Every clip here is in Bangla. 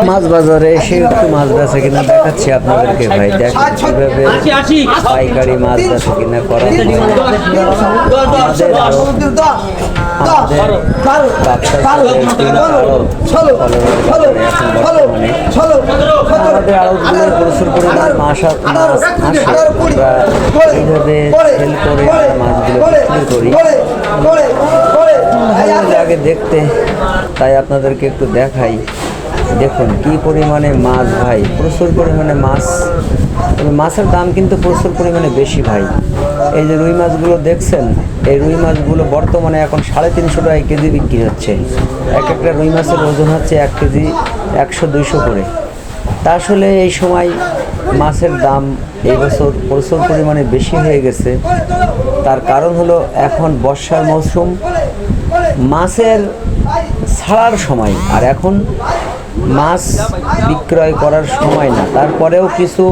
মাছ বাজারে এসে একটু মাছ বেচা কিনা দেখাচ্ছি আপনাদেরকে ভাই। দেখেন কিভাবে পাইকারি মাছ বেচা কিনা করা হয়। আমাদের আড়তগুলোর প্রচুর পরিমাণ মাছ আসে, আমরা এইভাবে সেল করে মাছগুলো বিক্রি করি। ভালো লাগে দেখতে, তাই আপনাদেরকে একটু দেখাই। দেখুন কি পরিমাণে মাছ ভাই, প্রচুর পরিমাণে মাছ। তবে মাছের দাম কিন্তু প্রচুর পরিমাণে বেশি ভাই। এই যে রুই মাছগুলো দেখছেন, এই রুই মাছগুলো বর্তমানে এখন 350 টাকা কেজি বিক্রি হচ্ছে। এক একটা রুই মাছের ওজন হচ্ছে 1 কেজি 100-200 করে। তা আসলে এই সময় মাছের দাম এই বছর প্রচুর পরিমাণে বেশি হয়ে গেছে। তার কারণ হলো এখন বর্ষার মৌসুম, মাছের ছাড়ার সময়, আর এখন মাছ বিক্রয় করার সময় না। তারপরেও কিছু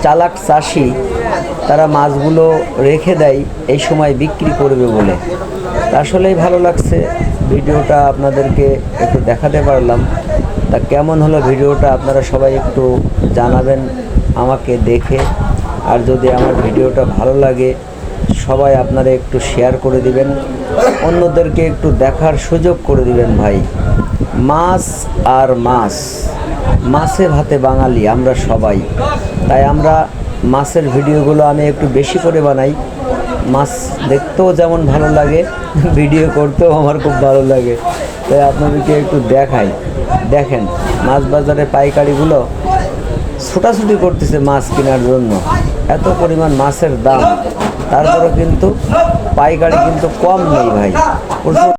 চালাক চাষি তারা মাছগুলো রেখে দেয় এই সময় বিক্রি করবে বলে। আসলেই ভালো লাগছে ভিডিওটা আপনাদেরকে একটু দেখাতে পারলাম। তা কেমন হলো ভিডিওটা আপনারা সবাই একটু জানাবেন আমাকে দেখে। আর যদি আমার ভিডিওটা ভালো লাগে সবাই আপনারা একটু শেয়ার করে দিবেন, অন্যদেরকে একটু দেখার সুযোগ করে দিবেন ভাই। মাছ আর মাছ, মাছে ভাতে বাঙালি আমরা সবাই। তাই আমরা মাছের ভিডিওগুলো আমি একটু বেশি করে বানাই। মাছ দেখতেও যেমন ভালো লাগে, ভিডিও করতেও আমার খুব ভালো লাগে। তাই আপনাদেরকে একটু দেখাই। দেখেন মাছ বাজারে পাইকারিগুলো ছোটাছুটি করতেছে মাছ কেনার জন্য। এত পরিমাণ মাছের দাম, তারপরে কিন্তু পাইকারি কিন্তু কম নেই ভাই।